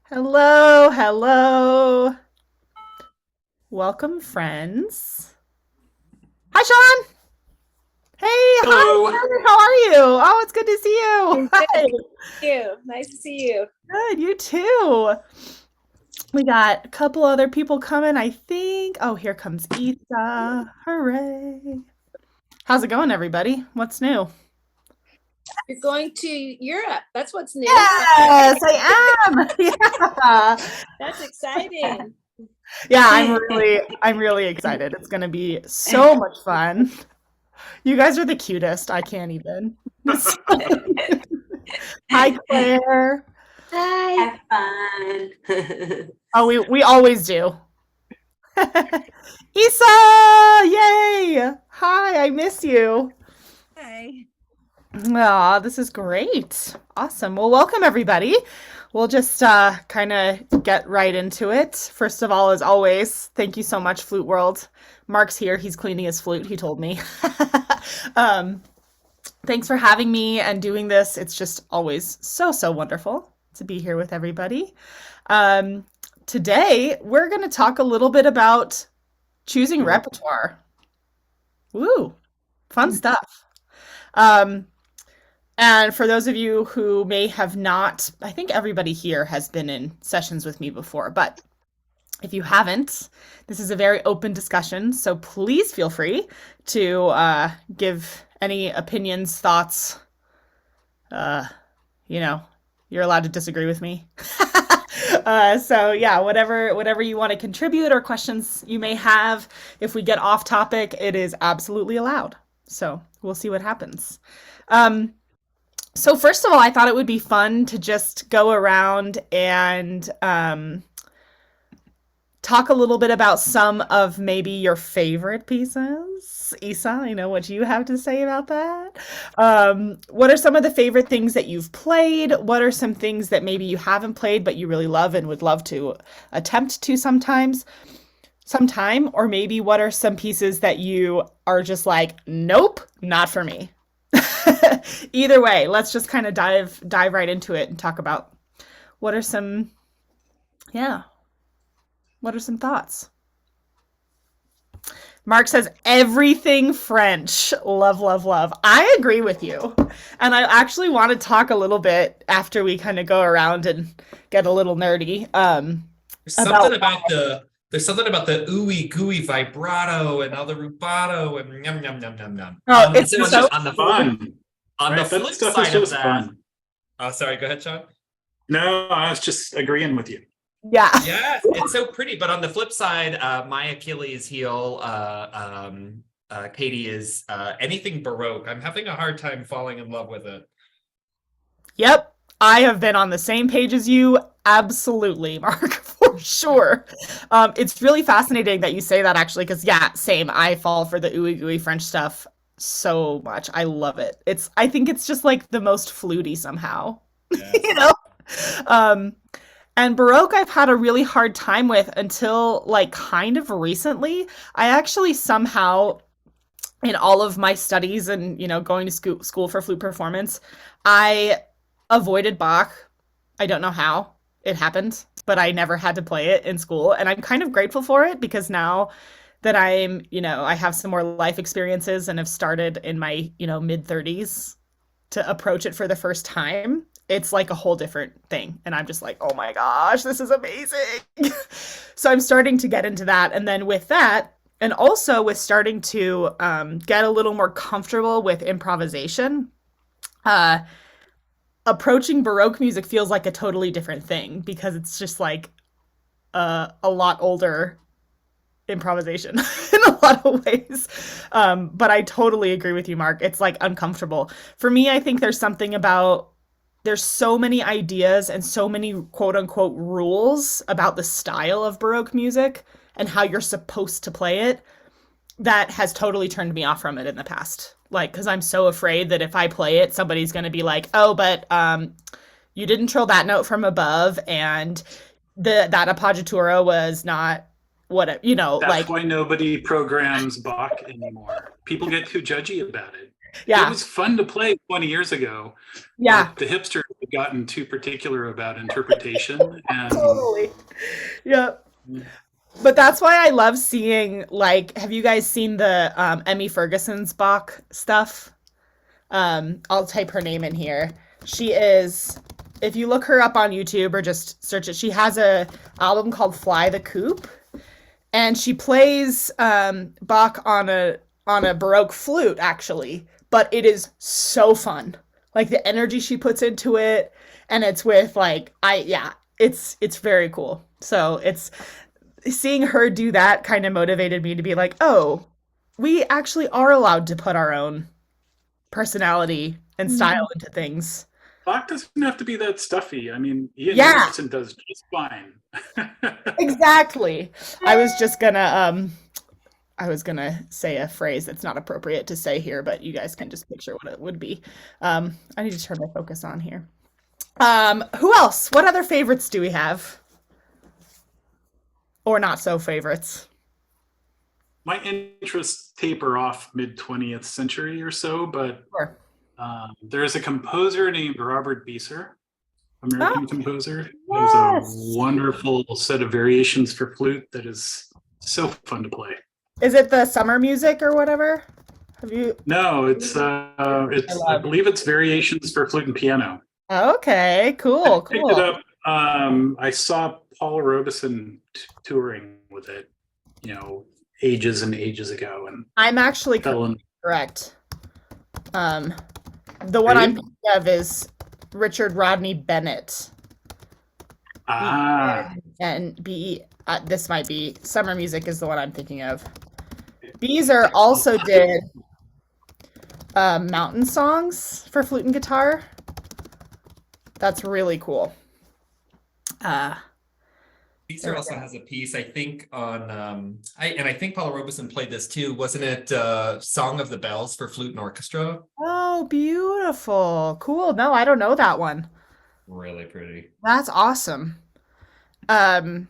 Hello, hello. Welcome, friends. Hi, Sean. Hey, hi, Hello. Kary. How are you? Oh, it's good to see you. I'm good. Hi. Thank you. Nice to see you. Good, you too. We got a couple other people coming, I think. Oh, here comes Issa. Hooray. How's it going, everybody? What's new? You're going to Europe. That's what's new. Yes, I am. Yeah. That's exciting. Yeah, I'm really excited. It's gonna be so much fun. You guys are the cutest. I can't even. Hi, Claire. Hi. Have fun. Oh, we always do. Issa! Yay! Hi, I miss you. Hi. Aw, this is great. Awesome. Well, welcome everybody. We'll just kind of get right into it. First of all, as always, thank you so much, Flute World. Mark's here. He's cleaning his flute, he told me. um, Thanks for having me and doing this. It's just always so wonderful to be here with everybody. Um, Today, we're going to talk a little bit about choosing repertoire. Woo, fun stuff. Um, and for those of you who may have not, I think everybody here has been in sessions with me before, but if you haven't, this is a very open discussion, so please feel free to give any opinions, thoughts. Uh, you know, you're allowed to disagree with me. So yeah, whatever you want to contribute or questions you may have, if we get off topic, it is absolutely allowed. So we'll see what happens. Um, so first of all, I thought it would be fun to just go around and talk a little bit about some of maybe your favorite pieces. Issa, I know what you have to say about that. What are some of the favorite things that you've played? What are some things that maybe you haven't played but you really love and would love to attempt to sometime? Or maybe what are some pieces that you are just like, nope, not for me? Either way, let's just kind of dive right into it and talk about what are some yeah, what are some thoughts? Mark says everything French. Love, love, love. I agree with you. And I actually want to talk a little bit after we kind of go around and get a little nerdy There's about. something about the ooey gooey vibrato and all the rubato and yum yum yum yum yum. Oh, it's so On the Fun. on the Right? That flip stuff is side of just that, fun. oh sorry, go ahead, Sean. No, I was just agreeing with you. yeah. Yeah, it's so pretty. But on the flip side, my Achilles heel, Katy, is anything Baroque. I'm having a hard time falling in love with it. Yep. I have been on the same page as you. Absolutely, Mark, for sure. It's really fascinating that you say that actually, because yeah, same. I fall for the ooey gooey French stuff so much. I love it. I think it's just like the most fluty somehow, you Yes. know? Um, and Baroque, I've had a really hard time with until like kind of recently. I actually somehow, in all of my studies and going to school for flute performance, I avoided Bach. I don't know how it happened, but I never had to play it in school, and I'm kind of grateful for it because now that I have some more life experiences and have started in my mid 30s to approach it for the first time, it's like a whole different thing. And I'm just like, oh my gosh, this is amazing. So I'm starting to get into that. And then with that, and also with starting to get a little more comfortable with improvisation, uh, approaching Baroque music feels like a totally different thing because it's just like a lot older improvisation in a lot of ways. But I totally agree with you, Mark. It's like uncomfortable. For me, I think there's so many ideas and so many quote unquote rules about the style of Baroque music and how you're supposed to play it that has totally turned me off from it in the past. Like, because I'm so afraid that if I play it, somebody's going to be like, oh, but you didn't trill that note from above, and that appoggiatura was not That's like why nobody programs Bach anymore. People get too judgy about it. Yeah. It was fun to play 20 years ago, Yeah. but the hipsters have gotten too particular about interpretation. And Totally. Yeah. But that's why I love seeing, like, have you guys seen the Emmy Ferguson's Bach stuff? I'll type her name in here. She is, if you look her up on YouTube or just search it, she has a album called Fly the Coop, and she plays Bach on a Baroque flute actually, but it is so fun. Like the energy she puts into it, and it's with like it's very cool. So it's seeing her do that kind of motivated me to be like, oh, we actually are allowed to put our own personality and style into things. Bach doesn't have to be that stuffy. I mean, Ian Yeah, Anderson does just fine. exactly. I was just gonna I was gonna say a phrase that's not appropriate to say here, but you guys can just picture what it would be. I need to turn my focus on here. Who else? What other favorites do we have? Or not so favorites? My interests taper off mid 20th century or so, but Sure. there's a composer named Robert Bieser, American Oh, composer. There's a yes. wonderful set of variations for flute that is so fun to play. Is it the summer music or whatever? Have you? No, I believe it's variations for flute and piano. Okay, I cool, picked it cool. up. I saw Paul Robeson touring with it, ages and ages ago, and I'm actually fell in. correct. Um, the one Are I'm you? thinking of is Richard Rodney Bennett. Ah, And B. This might be summer music is the one I'm thinking of. Beezer also did mountain songs for flute and guitar. That's really cool. Caesar also has a piece, I think, on I think Paula Robeson played this too. Wasn't it Song of the Bells for flute and orchestra? Oh, beautiful. Cool. No, I don't know that one. Really pretty. That's awesome. Um,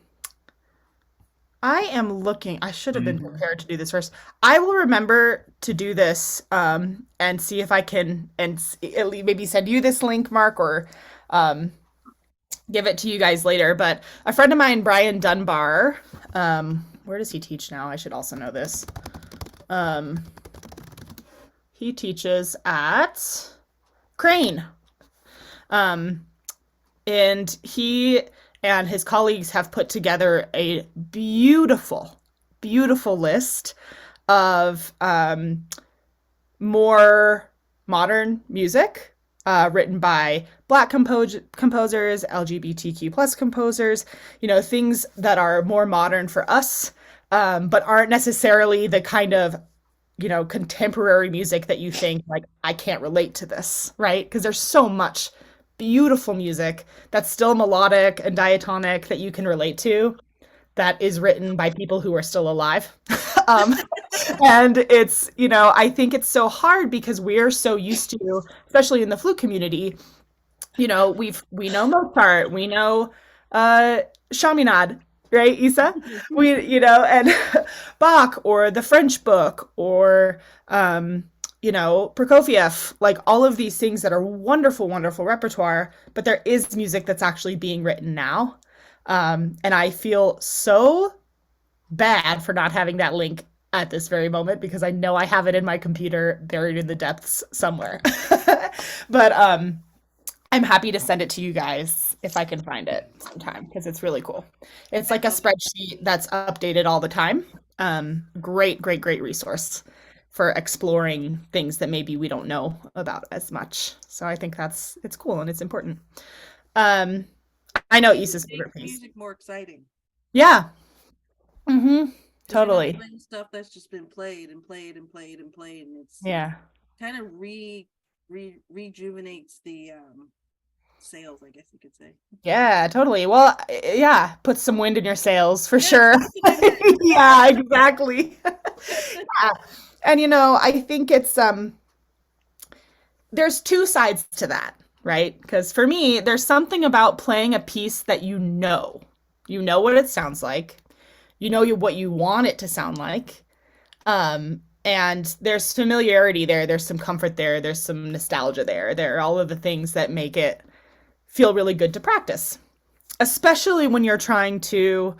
I am looking. I should have been prepared to do this first. I will remember to do this and see if I can at least maybe send you this link, Mark, or give it to you guys later. But a friend of mine, Brian Dunbar, where does he teach now? I should also know this. He teaches at Crane. And he and his colleagues have put together a beautiful, beautiful list of more modern music written by Black composers, LGBTQ plus composers, things that are more modern for us, but aren't necessarily the kind of contemporary music that you think like I can't relate to this, right? Because there's so much beautiful music that's still melodic and diatonic that you can relate to that is written by people who are still alive. um, and it's, I think it's so hard because we're so used to, especially in the flute community, we know Mozart, we know Chaminade, right, Isa? And Bach or the French book or Prokofiev, like all of these things that are wonderful, wonderful repertoire, but there is music that's actually being written now. And I feel so bad for not having that link at this very moment because I know I have it in my computer buried in the depths somewhere. But I'm happy to send it to you guys if I can find it sometime because it's really cool. It's like a spreadsheet that's updated all the time. Great, great, great resource for exploring things that maybe we don't know about as much. So I think it's cool and it's important. I know Issa's favorite piece. Music more exciting. Yeah. 'Cause you're not Totally. playing stuff that's just been played and played and played and played, and it's Yeah. kind of rejuvenates the sales, I guess you could say. Yeah, totally. Well, yeah, put some wind in your sails for Yeah, sure. that's what I meant. Yeah, exactly. Yeah. And I think it's there's two sides to that, right? Because for me, there's something about playing a piece that you know what it sounds like, what you want it to sound like, And there's familiarity there, there's some comfort there, there's some nostalgia there. There are all of the things that make it feel really good to practice, especially when you're trying to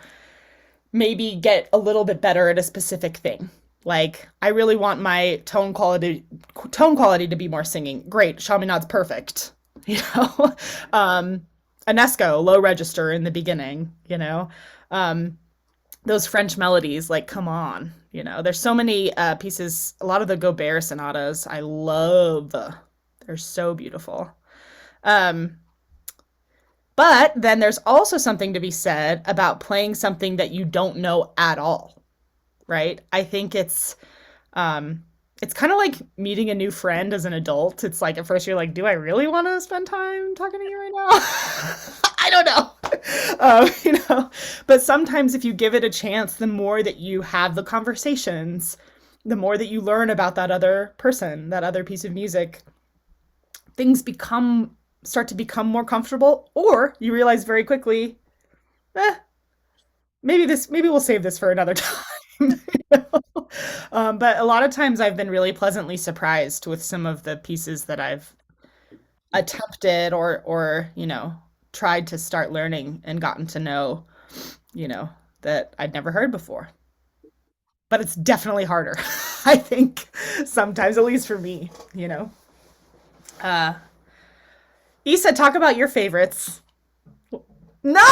maybe get a little bit better at a specific thing. Like, I really want my tone quality to be more singing. Great, Chaminade's perfect. You know, Anesco, low register in the beginning. You know, those French melodies, like, come on. You know, there's so many pieces. A lot of the Gobert sonatas, I love. They're so beautiful. Um, but then there's also something to be said about playing something that you don't know at all, right? I think it's kind of like meeting a new friend as an adult. It's like at first you're like, do I really want to spend time talking to you right now? I don't know. You know, but sometimes if you give it a chance, the more that you have the conversations, the more that you learn about that other person, that other piece of music, things start to become more comfortable, or you realize very quickly, eh, maybe we'll save this for another time. You know? But a lot of times I've been really pleasantly surprised with some of the pieces that I've attempted or tried to start learning and gotten to know, you know, that I'd never heard before. But it's definitely harder, I think, sometimes, at least for me, you know. Uh, Issa, talk about your favorites. No!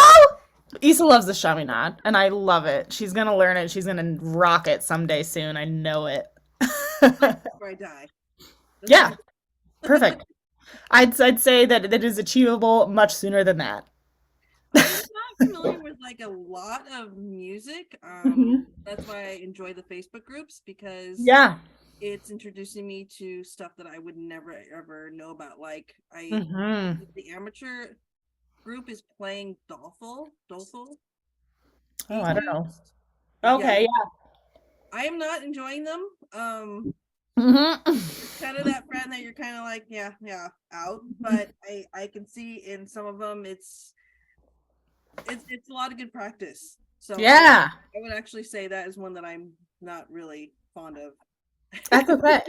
Issa loves the chaminade, and I love it. She's gonna learn it. She's gonna rock it someday soon. I know it. Before I die. Yeah, perfect. I'd say that it is achievable much sooner than that. I'm not familiar with like a lot of music. Mhm. That's why I enjoy the Facebook groups, because Yeah. it's introducing me to stuff that I would never ever know about. Like Hmm. the amateur group is playing dolful Oh, I don't know. etudes. Yeah, Okay, I am not enjoying them. yeah. Kind of that friend that you're kind of like, yeah, out. But I can see in some of them it's a lot of good practice. So Yeah, I would actually say that is one that I'm not really fond of. that's okay.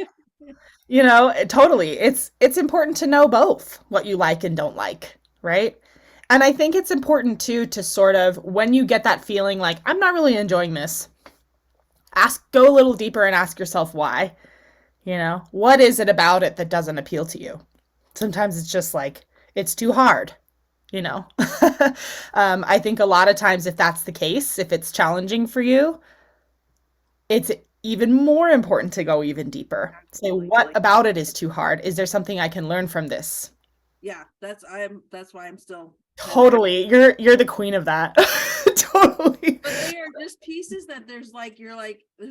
You know, totally. It's important to know both what you like and don't like, right? And I think it's important too to sort of, when you get that feeling like I'm not really enjoying this, go a little deeper and ask yourself why. You know, what is it about it that doesn't appeal to you? Sometimes it's just like it's too hard, you know. I think a lot of times, if that's the case, if it's challenging for you, it's even more important to go even deeper. Say, what Absolutely. about it is too hard? Is there something I can learn from this? Yeah, that's why I'm still Totally. You're the queen of that. Totally. But they are just pieces that there's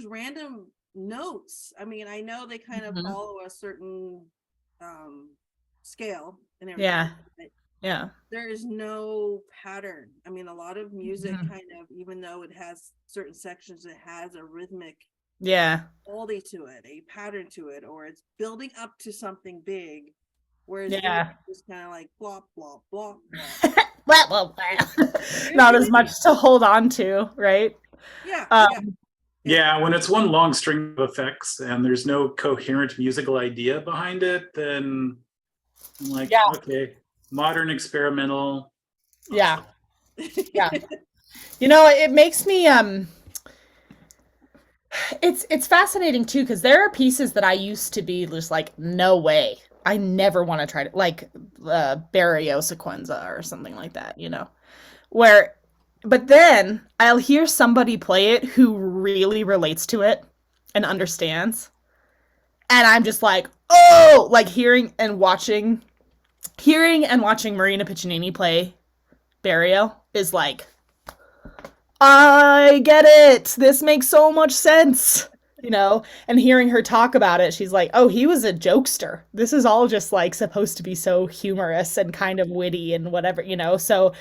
random notes. I mean, I know they kind of Mhm. follow a certain scale and everything, Yeah. but Yeah. there is no pattern. I mean, a lot of music Mhm. kind of, even though it has certain sections, it has a rhythmic Yeah. quality to it, a pattern to it, or it's building up to something big. Whereas yours Yeah. is kind of like blah blah blah blah. Blah, blah, blah. Not as much to hold on to, right? Yeah, Um, Yeah, when it's one long string of effects and there's no coherent musical idea behind it, then I'm like, Yeah. okay, modern experimental. Yeah. Awesome. Yeah. You know, it makes me it's fascinating too, because there are pieces that I used to be just like, no way. I never want to try to, like, Barrio Sequenza or something like that, you know. Where but then I'll hear somebody play it who really relates to it and understands. And I'm just like, "Oh, like hearing and watching Marina Piccinini play Barrio is like, I get it. This makes so much sense." You know, and hearing her talk about it, she's like, "Oh, he was a jokester. This is all just like supposed to be so humorous and kind of witty and whatever, you know." So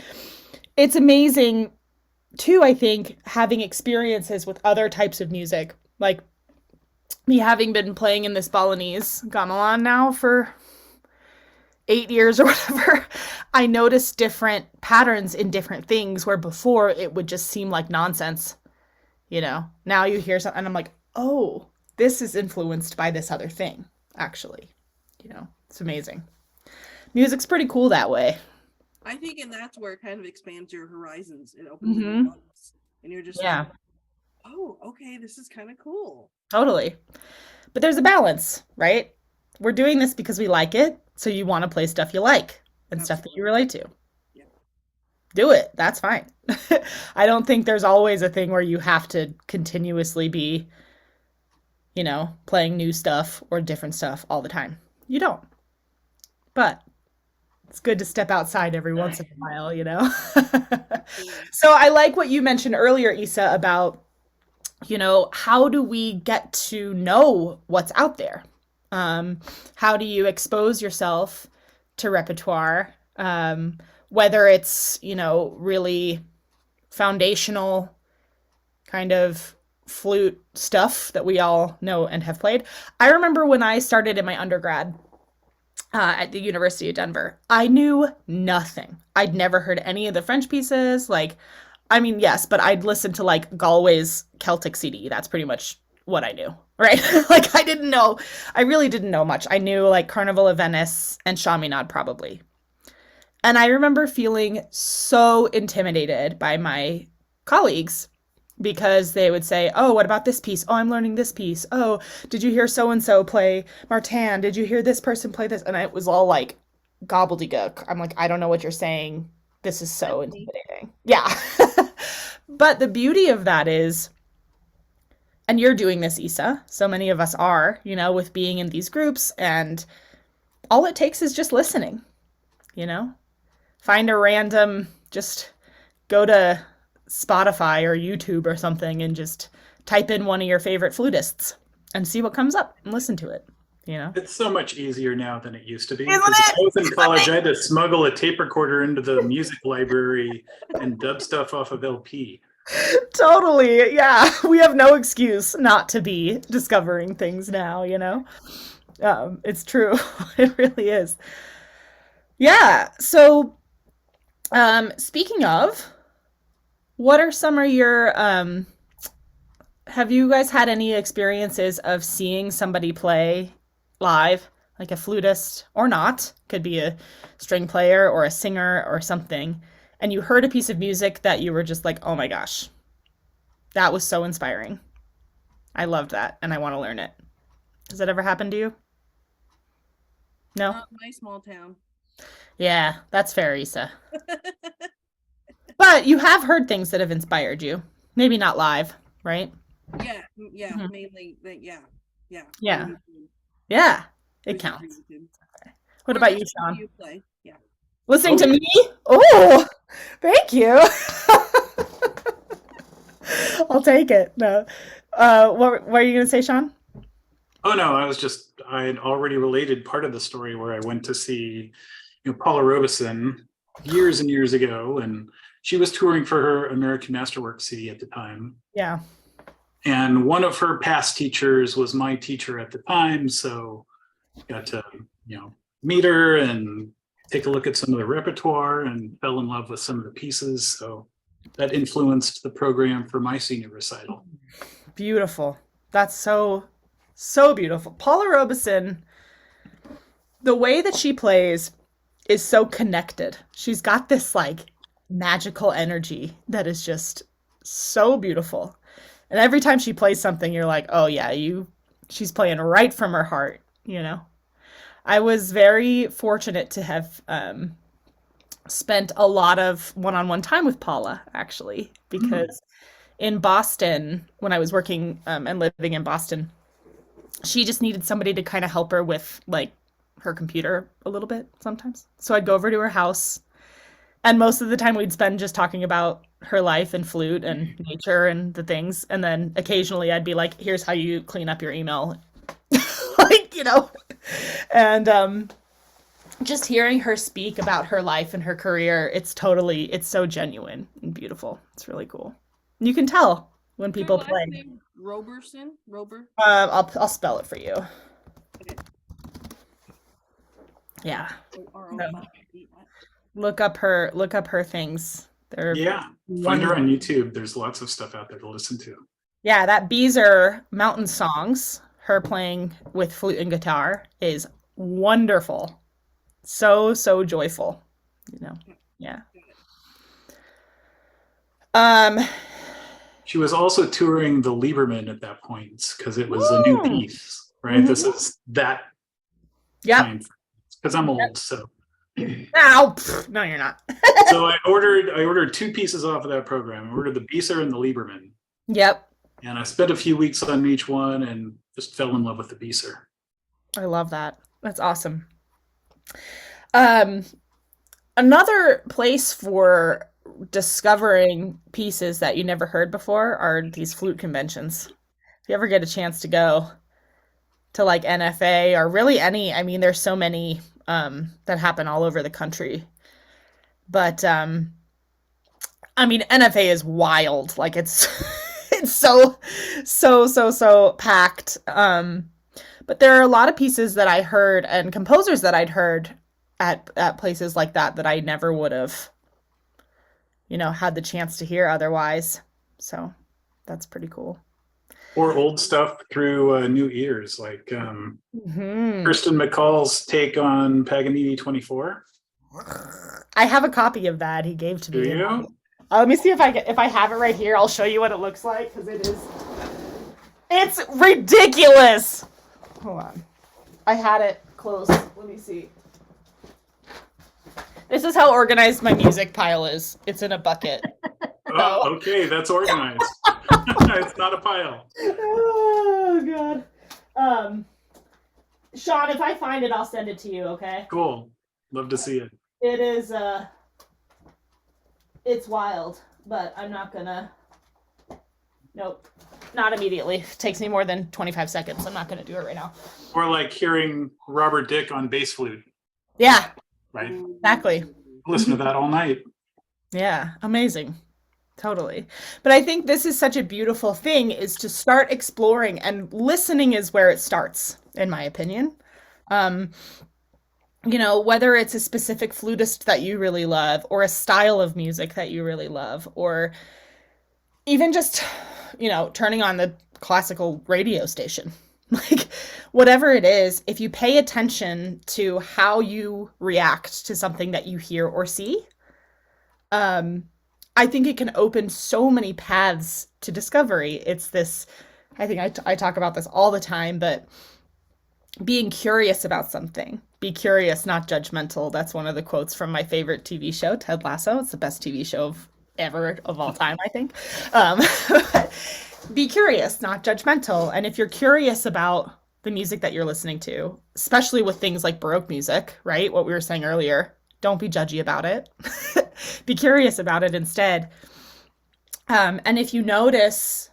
it's amazing too, I think, having experiences with other types of music. Like me having been playing in this Balinese gamelan now for 8 years or whatever, I noticed different patterns in different things where before it would just seem like nonsense, you know. Now you hear something and I'm like, oh, this is influenced by this other thing, actually. It's amazing. Music's pretty cool that way. I think, and that's where it kind of expands your horizons. It opens your Mm-hmm. eyes, and you're just Yeah, like, oh, okay, this is kind of cool. totally. But there's a balance, right? We're doing this because we like it, so you want to play stuff you like and stuff that you relate to. Yeah. Do it. That's fine. I don't think there's always a thing where you have to continuously be, playing new stuff or different stuff all the time. You don't. But it's good to step outside every once in a while, So I like what you mentioned earlier, Issa, about, how do we get to know what's out there? How do you expose yourself to repertoire? Whether it's, really foundational kind of flute stuff that we all know and have played. I remember when I started in my undergrad at the University of Denver, I knew nothing. I'd never heard any of the French pieces. Yes, but I'd listened to Galway's Celtic CD. That's pretty much what I knew, right? I really didn't know much. I knew Carnival of Venice and Chaminade probably. And I remember feeling so intimidated by my colleagues because they would say, oh, what about this piece? Oh, I'm learning this piece. Oh, did you hear so-and-so play Martin? Did you hear this person play this? And it was all gobbledygook. I'm I don't know what you're saying. This is so intimidating. Yeah. But the beauty of that is, and you're doing this, Issa, so many of us are, with being in these groups, and all it takes is just listening, Find a random, just go to Spotify or YouTube or something and just type in one of your favorite flutists and see what comes up and listen to it, It's so much easier now than it used to be. Isn't Because it? I was in college, I had to smuggle a tape recorder into the music library and dub stuff off of LP. Totally. Yeah. We have no excuse not to be discovering things now, It's true. It really is. Yeah. So, speaking of, what are some of your, have you guys had any experiences of seeing somebody play live, like a flutist or not? Could be a string player or a singer or something. And you heard a piece of music that you were just like, oh my gosh, that was so inspiring. I loved that and I want to learn it. Has that ever happened to you? No? Not my small town. Yeah, that's fair, Issa. But you have heard things that have inspired you. Maybe not live, right? Yeah, Mhm. mainly. Yeah. Yeah. Yeah, it Music counts. created. What Or about you, listening to Sean? you play. Yeah. Listening Oh, to yeah. me? Oh, thank you. I'll take it. No. What are you going to say, Sean? Oh no, I had already related part of the story where I went to see, Paula Robeson years and years ago, and she was touring for her American Masterwork CD at the time. Yeah. And one of her past teachers was my teacher at the time, so got to, meet her and take a look at some of the repertoire and fell in love with some of the pieces. So that influenced the program for my senior recital. Beautiful. That's so, so beautiful. Paula Robeson, the way that she plays is so connected. She's got this magical energy that is just so beautiful. And every time she plays something, you're like, oh yeah, she's playing right from her heart, I was very fortunate to have spent a lot of one-on-one time with Paula, actually, because in Boston, when I was working and living in Boston, she just needed somebody to kind of help her with her computer a little bit sometimes. So I'd go over to her house, and most of the time we'd spend just talking about her life and flute and nature and the things. And then occasionally I'd be like, here's how you clean up your email. And just hearing her speak about her life and her career, it's so genuine and beautiful. It's really cool. You can tell when people Her last play. name, Roberson? Rober? I'll spell it for you. Okay. Yeah. O-R-O-B-I. Look up her things. They're Yeah, find her on YouTube. There's lots of stuff out there to listen to. Yeah, that Beezer Mountain Songs her playing with flute and guitar is wonderful. So, so joyful, you know. Yeah. Um, She was also touring the Lieberman at that point because it was a new piece, right? This is that yep. time because I'm old, so. Ow! No, you're not. So I ordered two pieces off of that program. I ordered the Beiser and the Lieberman. Yep. And I spent a few weeks on each one and just fell in love with the Beiser. I love that. That's awesome. Another place for discovering pieces that you never heard before are these flute conventions. If you ever get a chance to go to like NFA or really any, I mean, there's so many that happen all over the country. But I mean, NFA is wild. Like it's it's so packed. But there are a lot of pieces that I heard and composers that I'd heard at places like that I never would have, you know, had the chance to hear otherwise. So that's pretty cool. Or old stuff through new ears, like Kirsten McCall's take on Paganini 24. I have a copy of that he gave to me. Do you? Let me see if I have it right here. I'll show you what it looks like because it's ridiculous. Hold on. I had it close. Let me see. This is how organized my music pile is. It's in a bucket. Oh, okay, that's organized. It's not a pile. Oh God. Sean, if I find it, I'll send it to you, okay? Cool. Love to see it. It is it's wild, but I'm not gonna. Nope. Not immediately. It takes me more than 25 seconds. I'm not gonna do it right now. Or like hearing Robert Dick on bass flute. Yeah. Right. Exactly. Listen to that all night. Yeah, amazing. Totally. But I think this is such a beautiful thing is to start exploring, and listening is where it starts, in my opinion. You know, whether it's a specific flutist that you really love, or a style of music that you really love, or even just, you know, turning on the classical radio station. Like, whatever it is, if you pay attention to how you react to something that you hear or see, I think it can open so many paths to discovery. It's this, I think I talk about this all the time, but being curious about something. Be curious, not judgmental. That's one of the quotes from my favorite TV show, Ted Lasso. It's the best TV show ever of all time, I think. Be curious, not judgmental. And if you're curious about the music that you're listening to, especially with things like Baroque music, right? What we were saying earlier, don't be judgy about it. Be curious about it instead. And if you notice,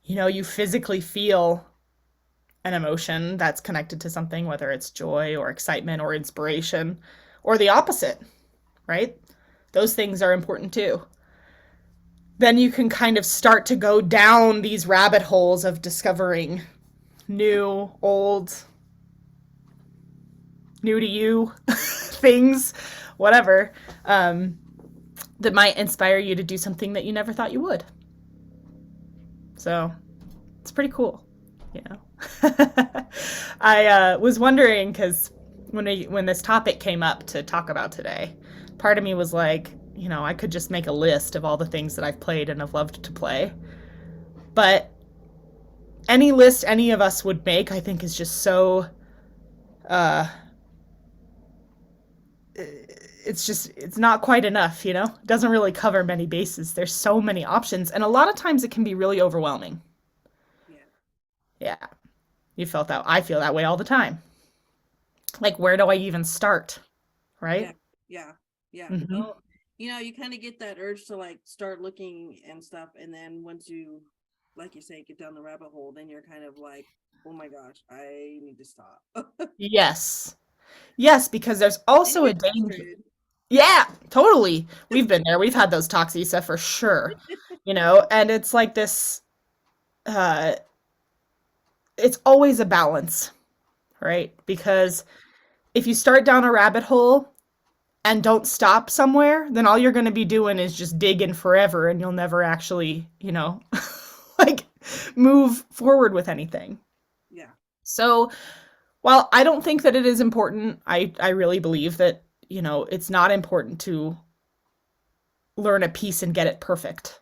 you know, you physically feel an emotion that's connected to something, whether it's joy or excitement or inspiration or the opposite, right? Those things are important too. Then you can kind of start to go down these rabbit holes of discovering new, old, new to you things, whatever, that might inspire you to do something that you never thought you would. So it's pretty cool, you know. I was wondering, because when this topic came up to talk about today, part of me was like, you know, I could just make a list of all the things that I've played and have loved to play. But any list any of us would make, I think, is just so, it's not quite enough, you know? It doesn't really cover many bases. There's so many options, and a lot of times it can be really overwhelming. Yeah. You felt that. I feel that way all the time. Like, where do I even start? Right? Yeah. Mhm. Well, you know, you kind of get that urge to like start looking and stuff, and then once you, like you say, get down the rabbit hole, then you're kind of like, oh my gosh, I need to stop. Yes, because there's also a danger. Frustrated. Yeah, totally. We've been there. We've had those talks, Issa, for sure. You know, and it's like this, it's always a balance, right? Because if you start down a rabbit hole and don't stop somewhere, then all you're going to be doing is just digging forever, and you'll never actually, you know, like move forward with anything. So while I don't think that it is important, I really believe that, it's not important to learn a piece and get it perfect.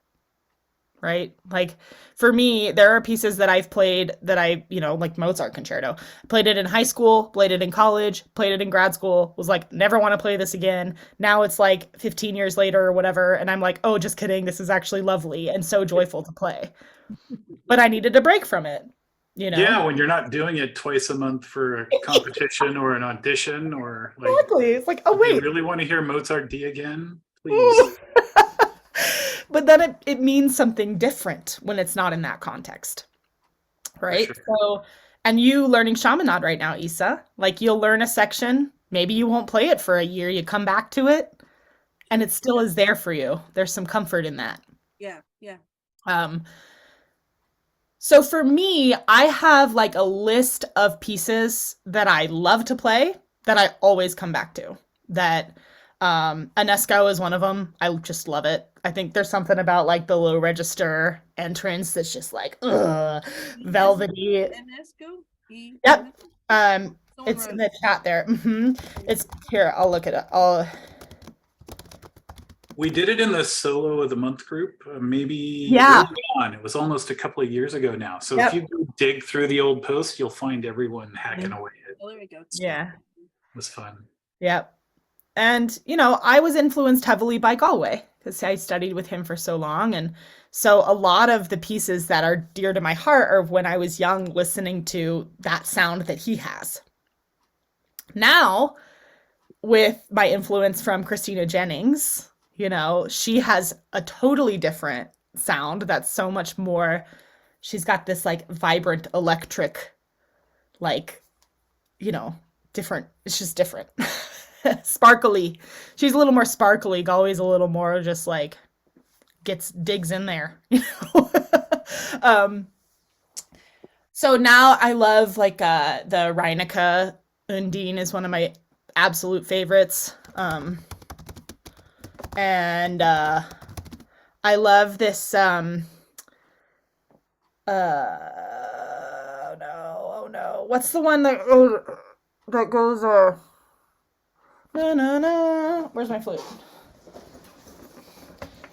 Right? Like for me, there are pieces that I've played that like Mozart concerto. Played it in high school, played it in college, played it in grad school, was like, never want to play this again. Now it's like 15 years later or whatever, and I'm like, oh, just kidding. This is actually lovely and so joyful to play. But I needed a break from it, you know? Yeah, when you're not doing it twice a month for a competition or an audition, or like, Exactly. It's like, oh, you wait. really want to hear Mozart D again? Please. But then it means something different when it's not in that context. Right? Sure. So, and you learning shamanad right now, Isa, like you'll learn a section, maybe you won't play it for a year, you come back to it, and it still is there for you. There's some comfort in that. Yeah, yeah. So for me, I have like a list of pieces that I love to play that I always come back to. That Anesco is one of them. I just love it. I think there's something about like the low register entrance that's just like velvety. Enesco? Yep. Someone It's wrote in it. the chat there. It's here. I'll look it up. We did it in the solo of the month group, maybe Yeah. early on. It was almost a couple of years ago now. So Yep. if you go dig through the old posts, you'll find everyone hacking away. It Oh, there we go. Yeah. was fun. Yep. And, I was influenced heavily by Galway because I studied with him for so long. And so a lot of the pieces that are dear to my heart are when I was young, listening to that sound that he has. Now, with my influence from Christina Jennings, she has a totally different sound that's so much more, she's got this like vibrant electric, like, different, it's just different. Sparkly. She's a little more sparkly. Galway's a little more just like digs in there. So now I love like the Reinecke Undine is one of my absolute favorites. And I love this oh no. What's the one that goes no, no, no. Where's my flute?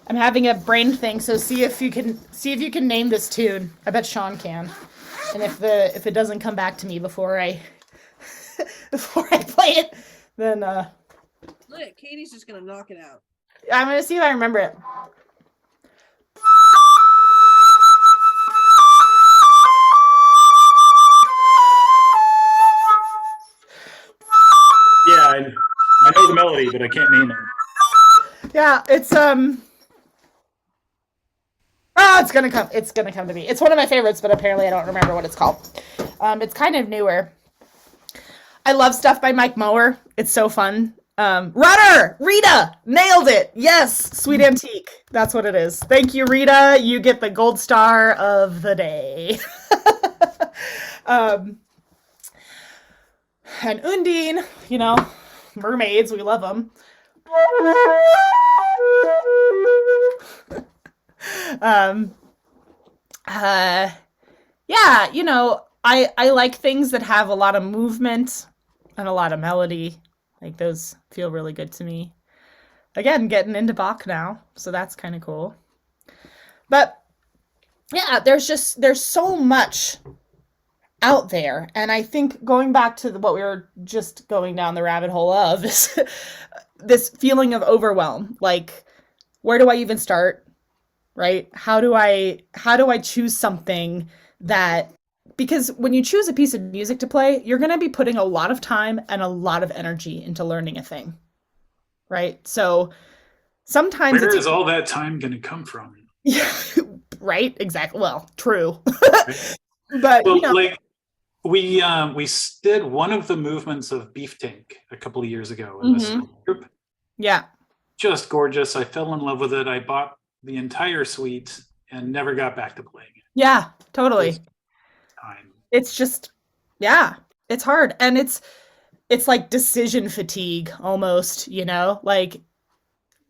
I'm having a brain thing, so see if you can name this tune. I bet Sean can. And if it doesn't come back to me before I play it, then Look, Katie's just gonna knock it out. I'm gonna see if I remember it. Yeah, I know the melody, but I can't name it. Yeah, it's it's gonna come. It's gonna come to me. It's one of my favorites, but apparently I don't remember what it's called. It's kind of newer. I love stuff by Mike Mower. It's so fun. Rita, nailed it. Yes, Sweet Antique. That's what it is. Thank you, Rita. You get the gold star of the day. And Undine, mermaids, we love them. Yeah, I like things that have a lot of movement and a lot of melody. Like those feel really good to me. Again, getting into Bach now, so that's kind of cool. But yeah, there's so much out there, and I think going back to what we were just going down the rabbit hole of is this feeling of overwhelm. Like, where do I even start? Right? How do I choose something that, because when you choose a piece of music to play, you're going to be putting a lot of time and a lot of energy into learning a thing. Right? So sometimes Where is all that time going to come from? Yeah, right? Exactly. Well, true. But Well, like we did one of the movements of Beef Tank a couple of years ago in this group. Yeah. Just gorgeous. I fell in love with it. I bought the entire suite and never got back to playing it. Yeah, totally. Time. It's just, yeah, it's hard. And it's like decision fatigue almost, like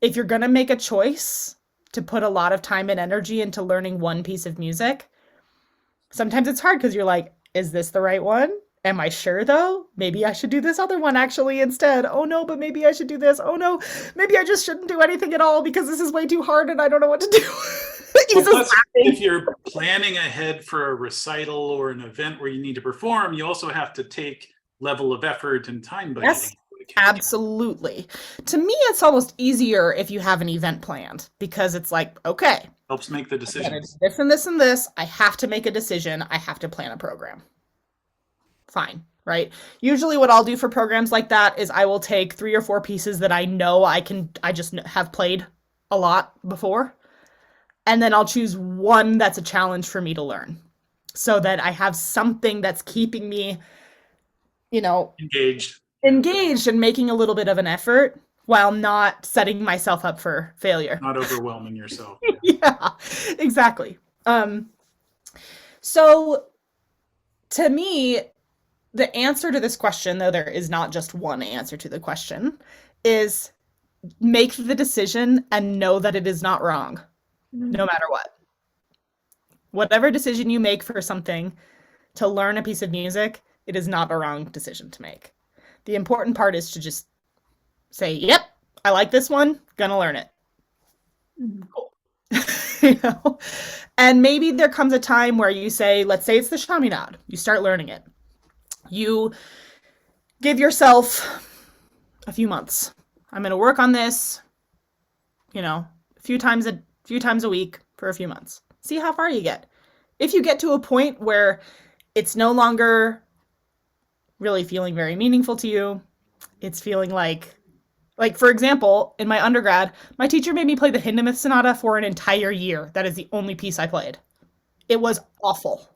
if you're going to make a choice to put a lot of time and energy into learning one piece of music, sometimes it's hard because you're like, is this the right one? Am I sure though? Maybe I should do this other one actually instead. Oh no, but maybe I should do this. Oh no, maybe I just shouldn't do anything at all because this is way too hard and I don't know what to do. Well, Isa's plus, laughing. if you're planning ahead for a recital or an event where you need to perform, you also have to take level of effort and time budgeting. Yes, into account. absolutely. To me, it's almost easier if you have an event planned because it's like, okay, Helps make the I gotta do decisions. this and this and this. I have to make a decision. I have to plan a program. Fine, right? Usually what I'll do for programs like that is I will take 3 or 4 pieces that I know I just have played a lot before. And then I'll choose one that's a challenge for me to learn so that I have something that's keeping me, Engaged. engaged and making a little bit of an effort while not setting myself up for failure. Not overwhelming yourself. Yeah, exactly. So to me, the answer to this question, though there is not just one answer to the question, is make the decision and know that it is not wrong, no matter what. Whatever decision you make for something to learn a piece of music, it is not a wrong decision to make. The important part is to just say, yep, I like this one, gonna learn it. Cool. And maybe there comes a time where you say, let's say it's the Chaminade, you start learning it. You give yourself a few months. I'm going to work on this, a few times a week for a few months. See how far you get. If you get to a point where it's no longer really feeling very meaningful to you, it's feeling like for example, in my undergrad, my teacher made me play the Hindemith Sonata for an entire year. That is the only piece I played. It was awful.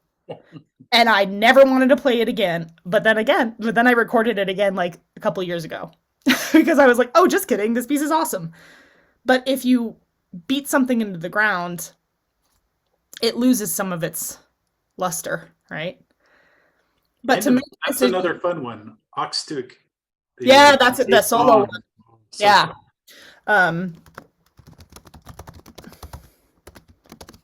And I never wanted to play it again. But then I recorded it again like a couple years ago because I was like, oh, just kidding. This piece is awesome. But if you beat something into the ground, it loses some of its luster, right? But to me, that's another fun one. Oxtuk. Yeah, that's it. The solo one. So yeah. fun.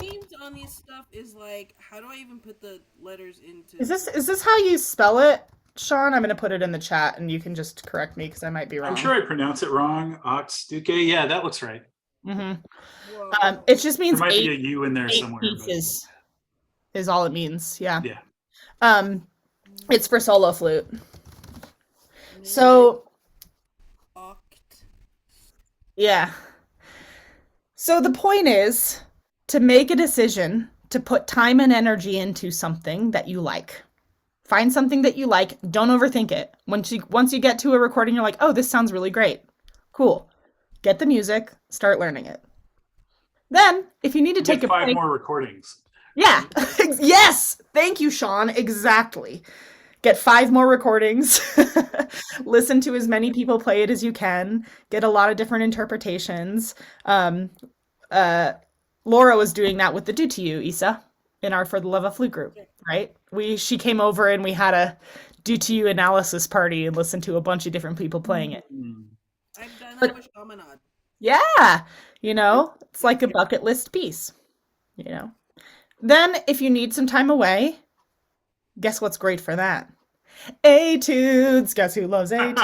Names on these stuff is like, how do I even put the letters into? Is this how you spell it, Sean? I'm going to put it in the chat and you can just correct me because I might be wrong. I'm sure I pronounce it wrong. Oxtuke. Yeah, that looks right. Mm-hmm. It just means there might 8, be a U in there somewhere. Pieces is all it means. Yeah. Yeah. It's for solo flute. So. Yeah. So the point is to make a decision to put time and energy into something that you like. Find something that you like. Don't overthink it. Once you get to a recording, you're like, oh, this sounds really great. Cool. Get the music. Start learning it. Then, if you need to take a break, 5 more recordings. Yeah. Yes. Thank you, Sean. Exactly. Get 5 more recordings. Listen to as many people play it as you can. Get a lot of different interpretations. Laura was doing that with the Do To You, Isa, in our For the Love of Flute group, right? She came over and we had a Do To You analysis party and listened to a bunch of different people playing it. I've done that with Chaminade. Yeah. It's like a bucket list piece, Then if you need some time away, guess what's great for that? Etudes. Guess who loves etudes?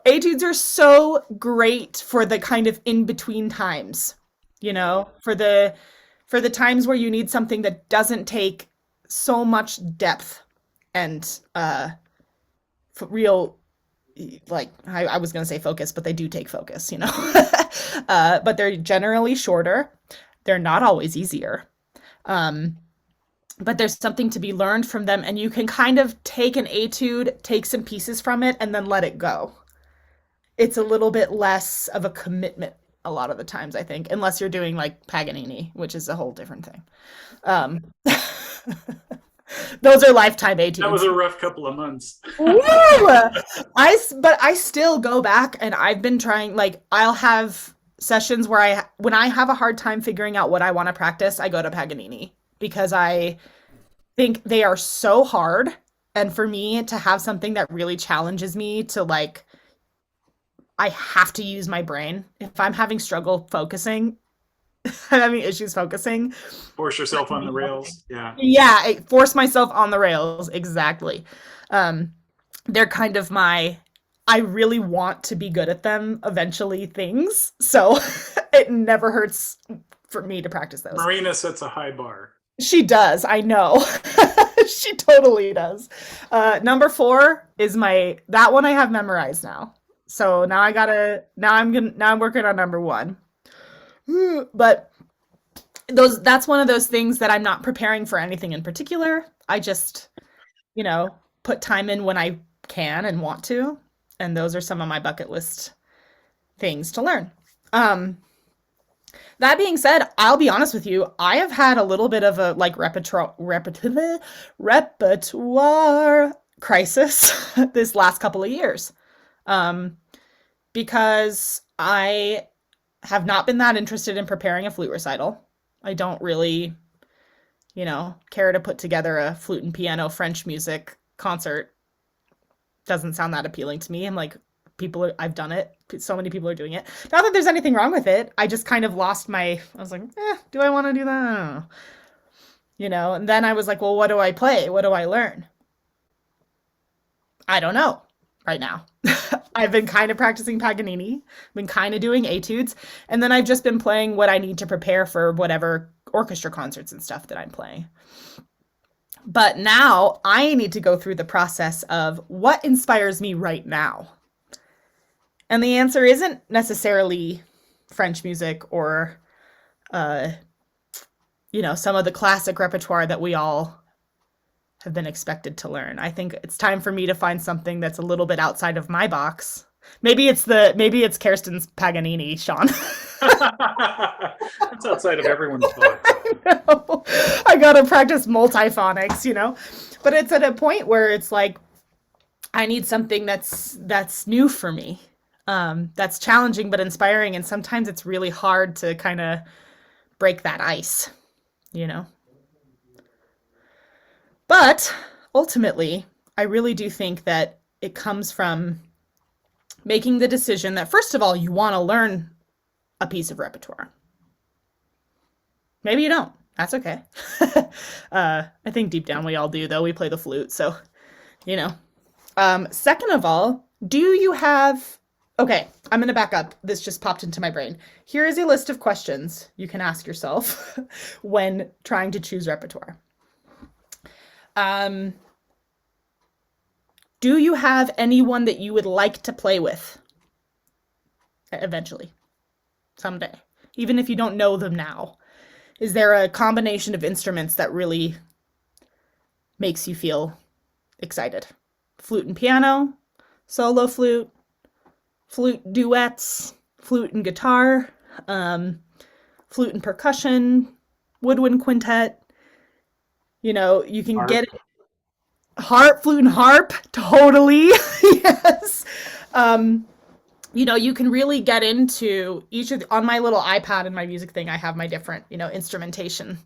Etudes are so great for the kind of in-between times, for the times where you need something that doesn't take so much depth and real, I was going to say focus, but they do take focus, but they're generally shorter. They're not always easier. But there's something to be learned from them, and you can kind of take an etude, take some pieces from it, and then let it go. It's a little bit less of a commitment a lot of the times, I think, unless you're doing like Paganini, which is a whole different thing. Those are lifetime etudes. That was a rough couple of months. Woo! But I still go back, and I've been trying, I'll have sessions where when I have a hard time figuring out what I want to practice, I go to Paganini because I think they are so hard. And for me to have something that really challenges me to I have to use my brain. If I'm having struggle focusing, having issues focusing. Force yourself on the rails. Yeah. Yeah, I force myself on the rails. Exactly. They're kind of my, I really want to be good at them eventually things. So it never hurts for me to practice those. Marina sets a high bar. She does. I know. She totally does. Number 4 is that one I have memorized now. So now I'm working on number 1. But that's one of those things that I'm not preparing for anything in particular. I just, put time in when I can and want to. And those are some of my bucket list things to learn. That being said, I'll be honest with you, I have had a little bit of a repertoire crisis this last couple of years. Because I have not been that interested in preparing a flute recital. I don't really, care to put together a flute and piano French music concert. Doesn't sound that appealing to me. I'm like, I've done it. So many people are doing it. Not that there's anything wrong with it. I just kind of lost I was like, do I want to do that? I don't know. And then I was like, well, what do I play? What do I learn? I don't know right now. I've been kind of practicing Paganini, been kind of doing etudes, and then I've just been playing what I need to prepare for whatever orchestra concerts and stuff that I'm playing. But now I need to go through the process of what inspires me right now. And the answer isn't necessarily French music or, some of the classic repertoire that we all have been expected to learn. I think it's time for me to find something that's a little bit outside of my box. Maybe it's Kirsten's Paganini, Sean. It's outside of everyone's box. I gotta practice multiphonics, But it's at a point where it's like, I need something that's new for me. That's challenging but inspiring, and sometimes it's really hard to kind of break that ice, But ultimately, I really do think that it comes from making the decision that, first of all, you want to learn a piece of repertoire. Maybe you don't. That's okay. I think deep down we all do, though. We play the flute, so, Second of all, do you have... Okay, I'm going to back up. This just popped into my brain. Here is a list of questions you can ask yourself when trying to choose repertoire. Do you have anyone that you would like to play with eventually, someday, even if you don't know them now? Is there a combination of instruments that really makes you feel excited? Flute and piano, solo flute, flute duets, flute and guitar, flute and percussion, woodwind quintet. You can get it. Flute and harp, totally. Yes. You can really get into each of on my little iPad and my music thing, I have my different, instrumentation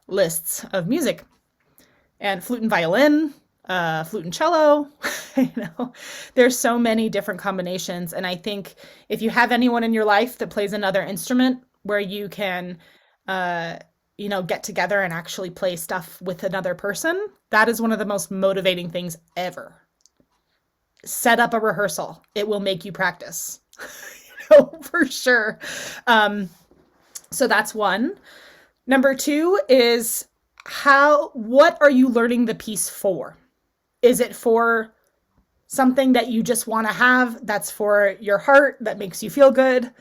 lists of music. And flute and violin, flute and cello, there's so many different combinations. And I think if you have anyone in your life that plays another instrument where you can, get together and actually play stuff with another person, that is one of the most motivating things ever. Set up a rehearsal. It will make you practice, for sure. So that's one. Number 2 is what are you learning the piece for? Is it for something that you just want to have, that's for your heart, that makes you feel good?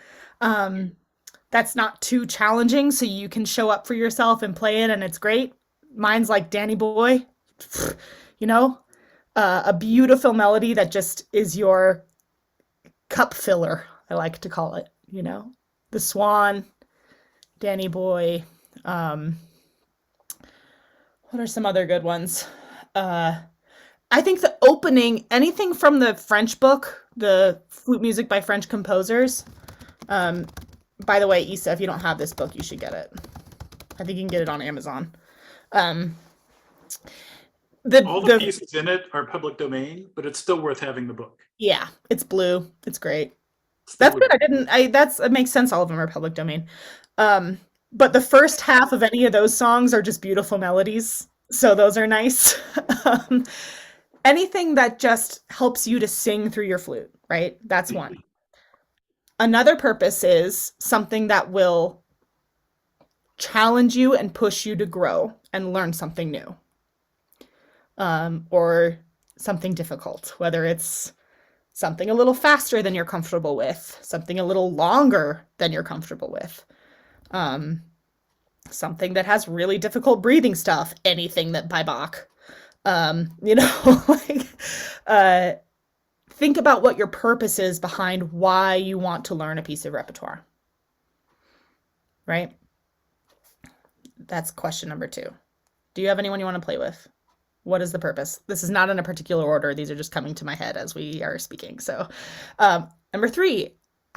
That's not too challenging, so you can show up for yourself and play it, and it's great. Mine's like Danny Boy, a beautiful melody that just is your cup filler, I like to call it, The Swan, Danny Boy. What are some other good ones? I think the opening, anything from the French book, the flute music by French composers. By the way, Issa, if you don't have this book, you should get it. I think you can get it on Amazon. All the pieces in it are public domain, but it's still worth having the book. Yeah, it's blue. It's great. That's good. That makes sense. All of them are public domain. But the first half of any of those songs are just beautiful melodies. So those are nice. um, Anything that just helps you to sing through your flute, right? That's one. Another purpose is something that will challenge you and push you to grow and learn something new. Or something difficult, whether it's something a little faster than you're comfortable with, something a little longer than you're comfortable with, something that has really difficult breathing stuff, anything that by Bach. Think about what your purpose is behind why you want to learn a piece of repertoire. Right? That's question number 2. Do you have anyone you want to play with? What is the purpose? This is not in a particular order. These are just coming to my head as we are speaking. So, number 3,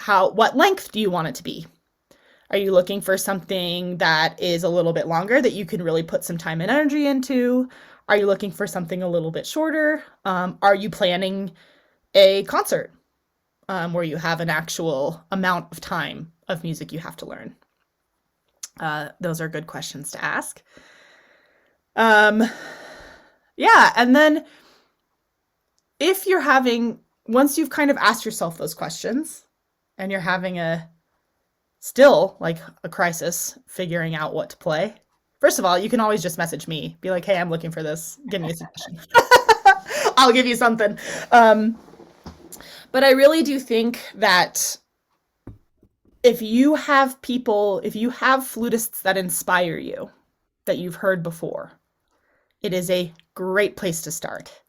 what length do you want it to be? Are you looking for something that is a little bit longer that you can really put some time and energy into? Are you looking for something a little bit shorter? Are you planning a concert where you have an actual amount of time of music you have to learn? Those are good questions to ask. Yeah, and then once you've kind of asked yourself those questions and you're having a crisis figuring out what to play, first of all, you can always just message me, be like, hey, I'm looking for this, give me a suggestion. I'll give you something. But I really do think that if you have flutists that inspire you, that you've heard before, it is a great place to start.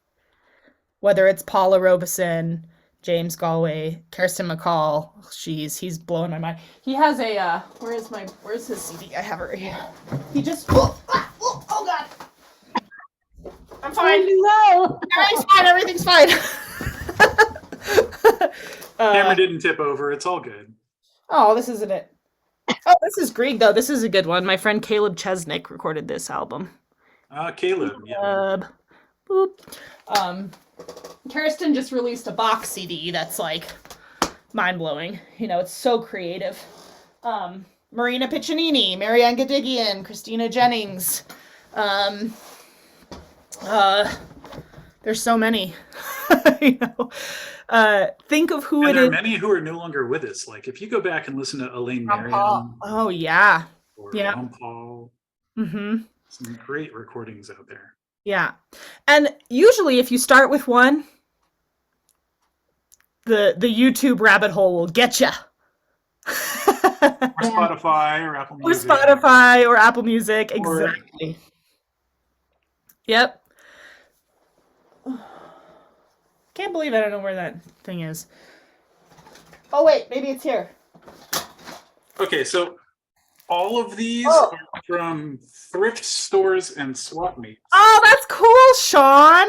Whether it's Paula Robeson, James Galway, Kirsten McCall, he's blowing my mind. He has a where's his CD? I have it right here. He just oh god. I'm fine. No. Everything's fine. Camera didn't tip over. It's all good. Oh, this isn't it. Oh, this is Grieg though. This is a good one. My friend Caleb Chesnick recorded this album. Caleb. Yeah. Boop. Kirsten just released a Bach CD that's like mind-blowing. It's so creative. Marina Piccinini, Marianne Gadigian, Christina Jennings. There's so many. Think of who and it there is. are many who are no longer with us. Like if you go back and listen to Elaine Marion. Oh yeah. Or Yeah. Ron Paul. Mm-hmm. Some great recordings out there. Yeah. And usually if you start with one, the YouTube rabbit hole will get you. Or Spotify or Apple Music. Exactly. Yep. Can't believe I don't know where that thing is. Oh wait, maybe it's here. Okay, so all of these are from thrift stores and swap meets. Oh, that's cool, Sean.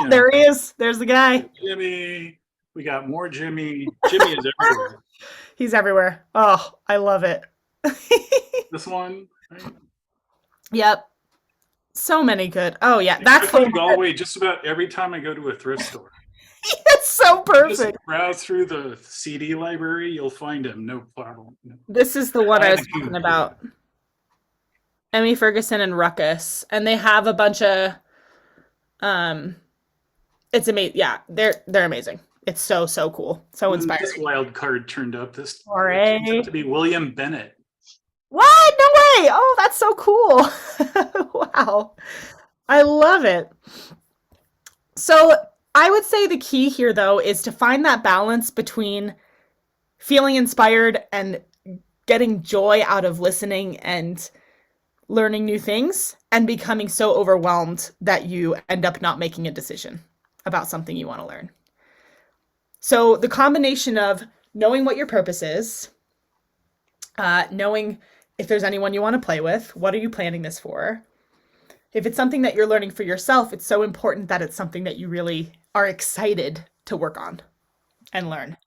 There he is. There's the guy. Jimmy. We got more Jimmy. Jimmy is everywhere. He's everywhere. Oh, I love it. This one. Right? Yep. So many good. Oh yeah, that's I find Galway just about every time I go to a thrift store. It's so perfect. Just browse through the CD library, you'll find him, no problem. This is the one I was talking about. Emmy Ferguson and Ruckus, and they have a bunch of. It's amazing. Yeah, they're amazing. It's so cool, so inspiring. This wild card turned up. This turns out to be William Bennett. What? No way! Oh, that's so cool. Wow, I love it. So I would say the key here, though, is to find that balance between feeling inspired and getting joy out of listening and learning new things and becoming so overwhelmed that you end up not making a decision about something you want to learn. So the combination of knowing what your purpose is, knowing if there's anyone you want to play with, what are you planning this for? If it's something that you're learning for yourself, it's so important that it's something that you really are excited to work on and learn.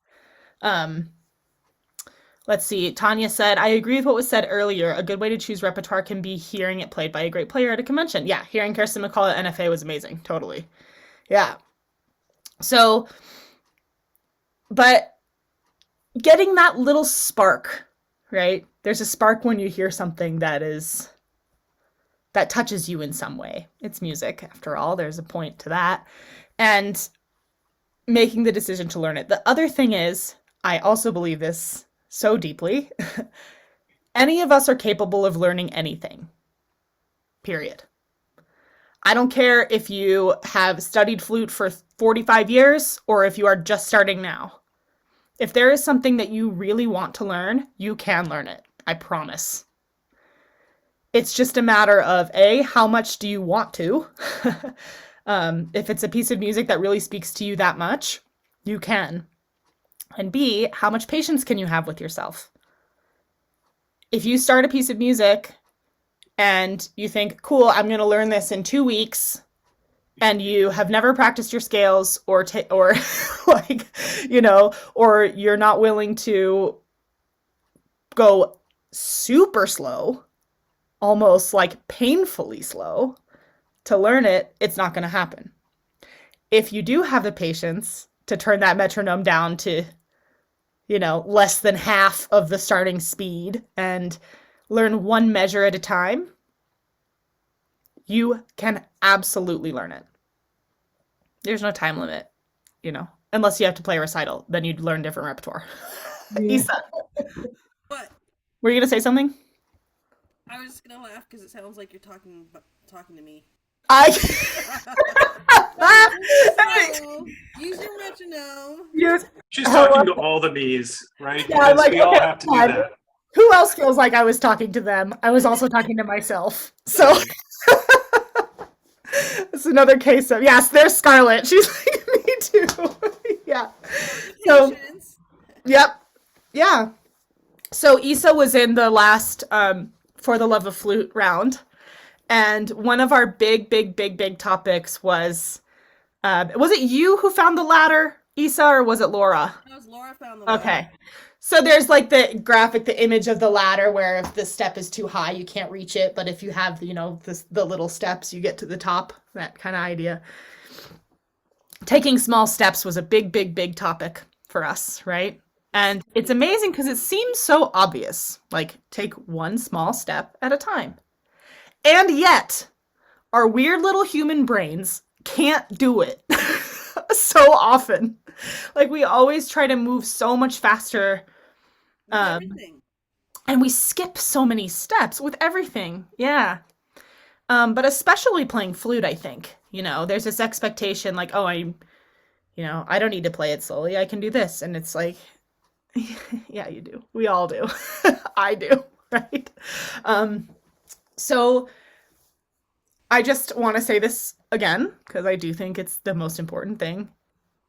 Let's see. Tanya said, I agree with what was said earlier. A good way to choose repertoire can be hearing it played by a great player at a convention. Yeah, hearing Kirsten McCall at NFA was amazing. Totally. Yeah. So, but getting that little spark, right? There's a spark when you hear something that touches you in some way. It's music, after all. There's a point to that. And making the decision to learn it. The other thing is, I also believe this so deeply. Any of us are capable of learning anything. Period. I don't care if you have studied flute for 45 years or if you are just starting now. If there is something that you really want to learn, you can learn it. I promise. It's just a matter of A, how much do you want to? If it's a piece of music that really speaks to you that much, you can. And B, how much patience can you have with yourself? If you start a piece of music and you think, cool, I'm going to learn this in 2 weeks, and you have never practiced your scales or like, you know, or you're not willing to go super slow, almost like painfully slow to learn it, it's not going to happen. If you do have the patience to turn that metronome down to, you know, less than half of the starting speed and learn one measure at a time, you can absolutely learn it. There's no time limit, you know, unless you have to play a recital, then you'd learn different repertoire. Isa, What? were you going to say something? I was just gonna laugh because it sounds like you're talking to me. So, use your metronome. Yes. She's talking to all the me's, right? Yeah, Because like, we all okay, have to do fine. that. Who else feels like I was talking to them? I was also talking to myself. So it's another case of, yes, there's Scarlett. She's like, me too. Yeah. So, Patience. yep. Yeah. So Isa was in the last For the Love of Flute round. And one of our big topics was it you who found the ladder, Isa, or was it Laura? That was Laura found the ladder. Okay. So there's like the graphic, the image of the ladder where if the step is too high, you can't reach it. But if you have, you know, the little steps, you get to the top, that kind of idea. Taking small steps was a big topic for us, right? And it's amazing because it seems so obvious. Like, take one small step at a time. And yet, our weird little human brains can't do it so often. Like, we always try to move so much faster. Everything. And we skip so many steps with everything. Yeah. But especially playing flute, I think. You know, there's this expectation like, oh, I don't need to play it slowly. I can do this. And it's like, yeah, you do. We all do. I do, right? So I just want to say this again, because I do think it's the most important thing.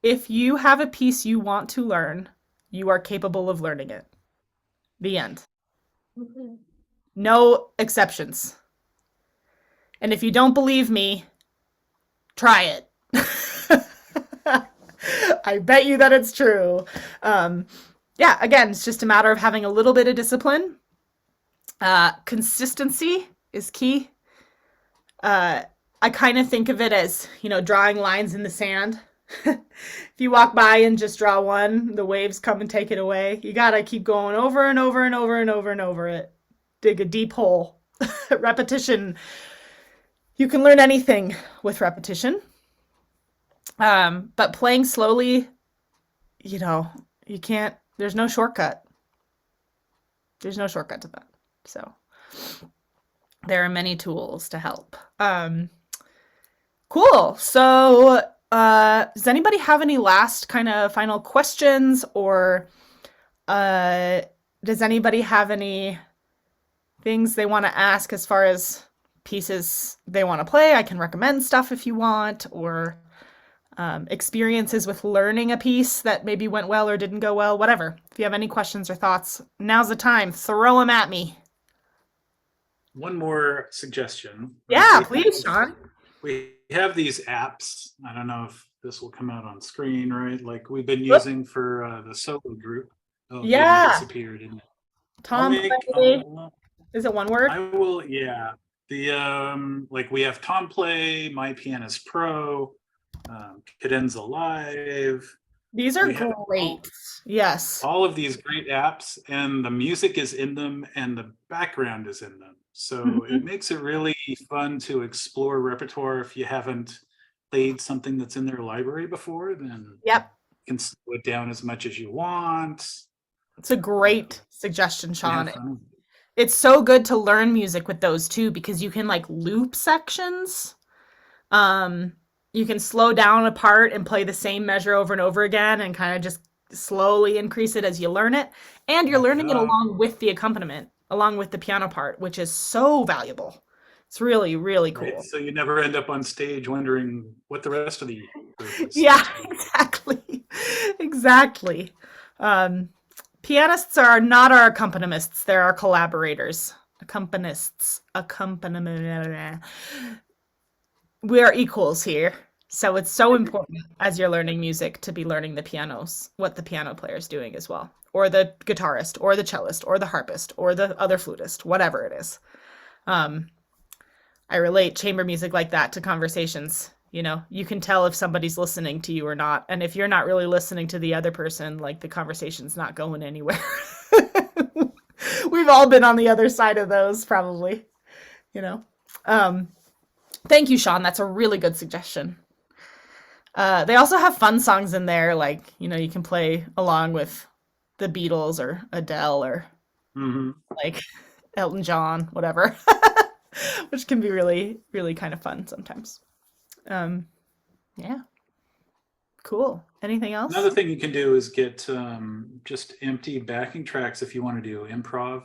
If you have a piece you want to learn, you are capable of learning it. The end. No exceptions. And if you don't believe me, try it. I bet you that it's true. Yeah, again, it's just a matter of having a little bit of discipline. Consistency is key. I kind of think of it as, you know, drawing lines in the sand. If you walk by and just draw one, the waves come and take it away. You gotta keep going over and over and over and over and over it. Dig a deep hole. Repetition. You can learn anything with repetition. But playing slowly, you know, you can't, there's no shortcut. There's no shortcut to that. So there are many tools to help. Cool. So, does anybody have any last kind of final questions, or does anybody have any things they want to ask as far as pieces they want to play? I can recommend stuff if you want, or experiences with learning a piece that maybe went well or didn't go well, whatever. If you have any questions or thoughts, now's the time. Throw them at me. One more suggestion. Yeah, please, Sean. We have these apps. I don't know if this will come out on screen, right? Like we've been using for the solo group. Oh, Yeah. it disappeared, didn't it? Tom Play. Is it one word? I will, yeah. The like we have Tom Play, My Pianist Pro, Cadenza Live, These are We have great. Yes. all of these great apps, and the music is in them and the background is in them. So it Mhm. makes it really fun to explore repertoire. If you haven't played something that's in their library before, then Yep. you can slow it down as much as you want It's a great suggestion, and Sean. have fun. It's so good to learn music with those too because you can like loop sections. Um, you can slow down a part and play the same measure over and over again and kind of just slowly increase it as you learn it. And you're learning it Yeah. along with the accompaniment, along with the piano part, which is so valuable. It's really, really Right. cool. So you never end up on stage wondering what the rest of the group is Yeah, supposed to be. exactly. Exactly. Um, Pianists are not our accompanists, they're our collaborators. Accompanists. Accompaniment. We are equals here. So it's so important as you're learning music to be learning the pianos, what the piano player is doing as well, or the guitarist, or the cellist, or the harpist, or the other flutist, whatever it is. Um, I relate chamber music like that to conversations. You know, you can tell if somebody's listening to you or not. And if you're not really listening to the other person, like the conversation's not going anywhere. We've all been on the other side of those, probably, you know. Um, Thank you, Sean. That's a really good suggestion. They also have fun songs in there, like, you know, you can play along with the Beatles or Adele or Hmm. like Elton John, whatever, which can be really, really kind of fun sometimes. Um, yeah, cool. Anything else? Another thing you can do is get just empty backing tracks if you want to do improv.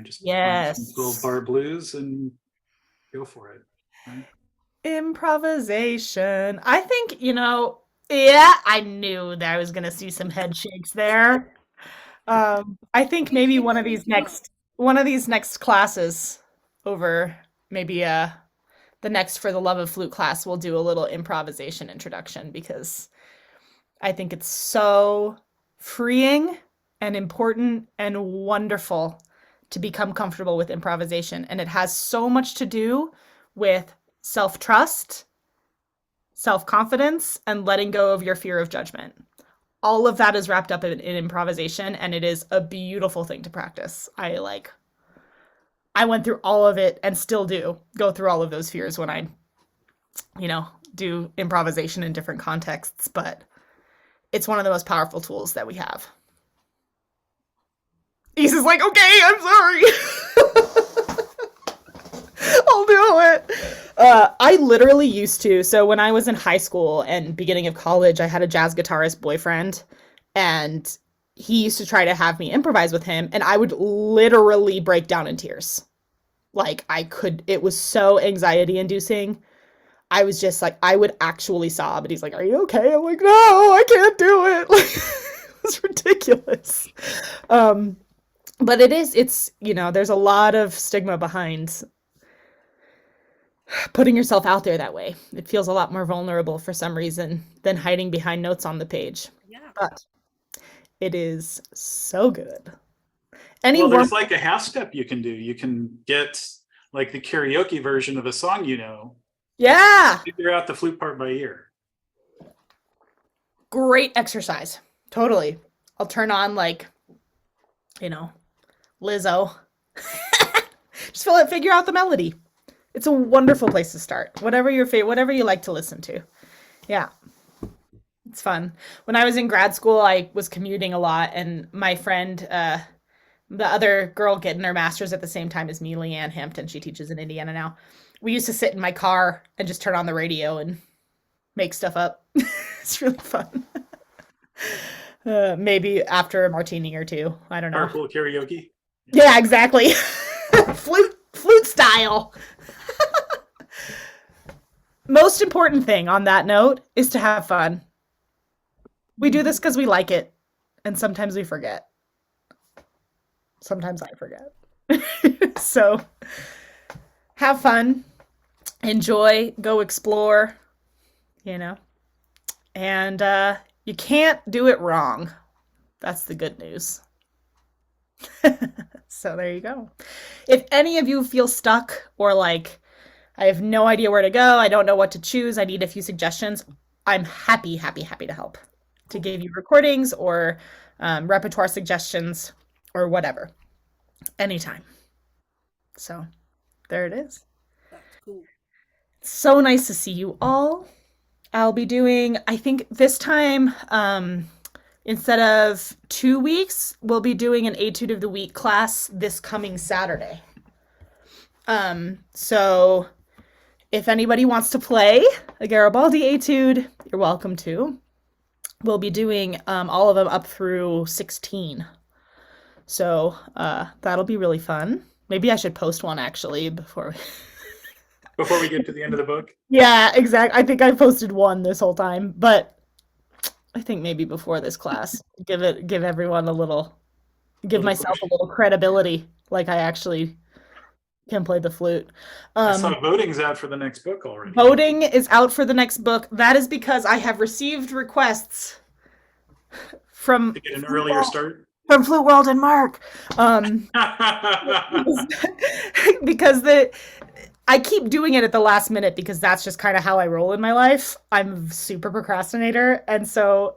Just find some 12-bar Yes. blues and go for it. Right? Improvisation. I think, you know, yeah, I knew that I was going to see some head shakes there. I think maybe one of these next classes over maybe the next for the Love of Flute class we'll do a little improvisation introduction because I think it's so freeing and important and wonderful to become comfortable with improvisation. And it has so much to do with self trust, self confidence, and letting go of your fear of judgment. All of that is wrapped up in improvisation, and it is a beautiful thing to practice. I went through all of it and still do go through all of those fears when I, you know, do improvisation in different contexts, but it's one of the most powerful tools that we have. Isa's like, okay, I'm sorry. I'll do it. I literally used to. So when I was in high school and beginning of college, I had a jazz guitarist boyfriend, and he used to try to have me improvise with him, and I would literally break down in tears. Like it was so anxiety inducing. I was just like, I would actually sob, and he's like, "Are you okay?" I'm like, "No, I can't do it." Like, it was ridiculous. Um, but it's, you know, there's a lot of stigma behind putting yourself out there that way. It feels a lot more vulnerable for some reason than hiding behind notes on the page. Yeah. But it is so good. Any Well, warm there's like a half step you can do. You can get like the karaoke version of a song, Yeah. figure out the flute part by ear. Great exercise. Totally. I'll turn on like, you know, Lizzo. Just figure out the melody. It's a wonderful place to start. Whatever your favorite, whatever you like to listen to. Yeah. It's fun. When I was in grad school, I was commuting a lot, and my friend, the other girl getting her master's at the same time as me, Leanne Hampton, she teaches in Indiana now. We used to sit in my car and just turn on the radio and make stuff up. It's really fun. Maybe after a martini or two. I don't know. Carpool karaoke. Yeah, exactly. Flute style. Most important thing on that note is to have fun. We do this because we like it, and sometimes we forget. Sometimes I forget. So have fun, enjoy, go explore, you know, and you can't do it wrong. That's the good news. So there you go. If any of you feel stuck or like, I have no idea where to go, I don't know what to choose, I need a few suggestions, I'm happy to help. to give you recordings or repertoire suggestions or whatever. Anytime. So there it is. That's cool. So nice to see you all. I'll be doing, I think this time, instead of 2 weeks, we'll be doing an Etude of the Week class this coming Saturday. So if anybody wants to play a Garibaldi Etude, you're welcome to. We'll be doing all of them up through 16. So that'll be really fun. Maybe I should post one actually before Before we get to the end of the book. Yeah, exactly. I think I posted one this whole time, but I think maybe before this class, give everyone a little, give Little myself push. a little credibility, like I actually can play the flute. I saw voting's out for the next book already. Voting is out for the next book. That is because I have received requests from To get an earlier start. from Flute World and Mark, because I keep doing it at the last minute because that's just kind of how I roll in my life. I'm a super procrastinator, and so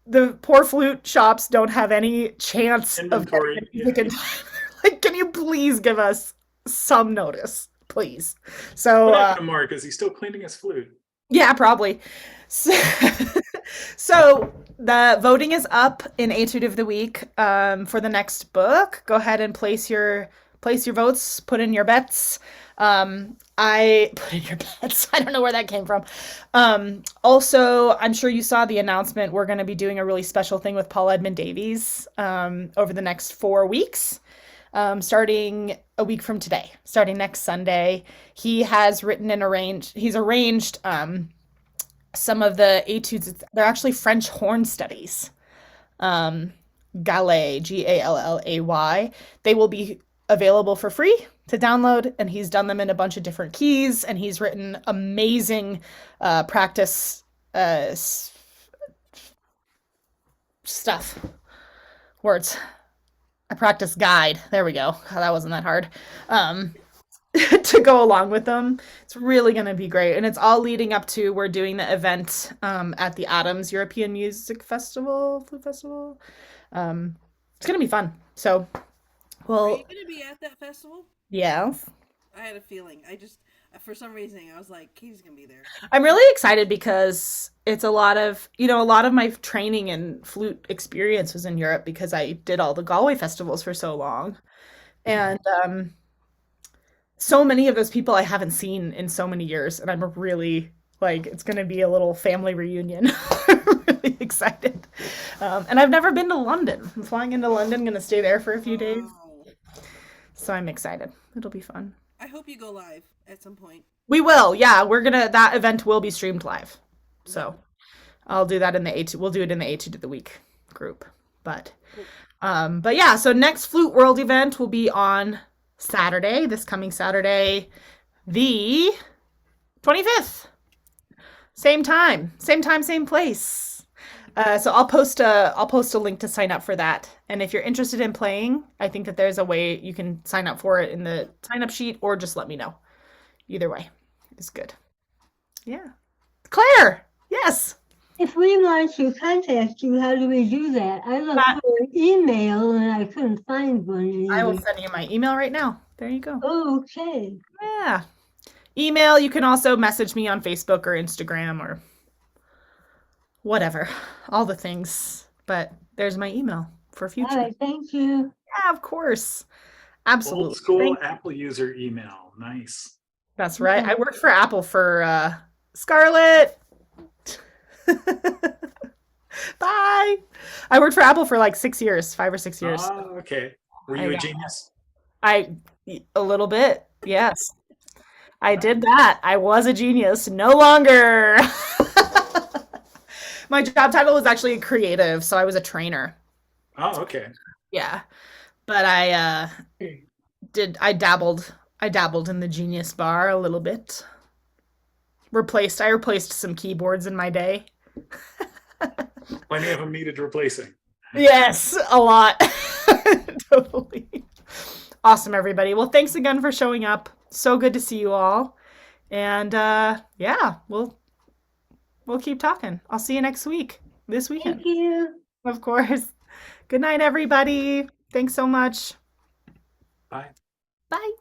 the poor flute shops don't have any chance Inventory, of getting music in time. Like, can you please give us some notice, please? So, What happened to Mark? Is he still cleaning his flute? yeah, probably. So, so the voting is up in Etude of the Week for the next book. Go ahead and place your votes, put in your bets. I put in your bets. I don't know where that came from. Also, I'm sure you saw the announcement. We're going to be doing a really special thing with Paul Edmund Davies over the next 4 weeks, starting a week from today, starting next Sunday. He has written and he's arranged some of the etudes. They're actually French horn studies. Gallay, Gallay. They will be available for free to download, and he's done them in a bunch of different keys, and he's written amazing practice stuff. Words. A practice guide. There we go. That wasn't that hard. To go along with them. It's really going to be great. And it's all leading up to, we're doing the event at the Adams European Music Festival, Flute Festival. It's going to be fun. So, well. Are you going to be at that festival? Yeah. I had a feeling. For some reason, I was like, Katie's going to be there. I'm really excited because it's a lot of my training and flute experience was in Europe because I did all the Galway festivals for so long. And so many of those people I haven't seen in so many years. And I'm really, it's going to be a little family reunion. I'm really excited. And I've never been to London. I'm flying into London, going to stay there for a few days. So I'm excited. It'll be fun. I hope you go live at some point. We will. Yeah, that event will be streamed live. So I'll do that we'll do it in the Etude of the Week group. But yeah, so next Flute World event will be on Saturday, this coming Saturday, the 25th. Same time, same place. So I'll post a link to sign up for that. And if you're interested in playing, I think that there's a way you can sign up for it in the sign up sheet, or just let me know. Either way is good. Yeah. Claire, yes. If we want to contact you, how do we do that? I looked for an email and I couldn't find one. I will send you my email right now. There you go. Okay. Yeah. Email. You can also message me on Facebook or Instagram or whatever. All the things. But there's my email for future. All right. Thank you. Yeah, of course. Absolutely. Old school Apple user email. Nice. That's right. I worked for Apple for Scarlett. Bye. I worked for Apple for 6 years, 5 or 6 years. Oh, okay. Were you a genius? A little bit, yes. I did that. I was a genius. No longer. My job title was actually creative, so I was a trainer. Oh, okay. Yeah. But I dabbled in the genius bar a little bit. I replaced some keyboards in my day. Plenty of them needed replacing. Yes, a lot. Totally. Awesome, everybody. Well, thanks again for showing up. So good to see you all. And yeah, we'll keep talking. I'll see you next week. this weekend. Thank you. Of course. Good night, everybody. Thanks so much. Bye. Bye.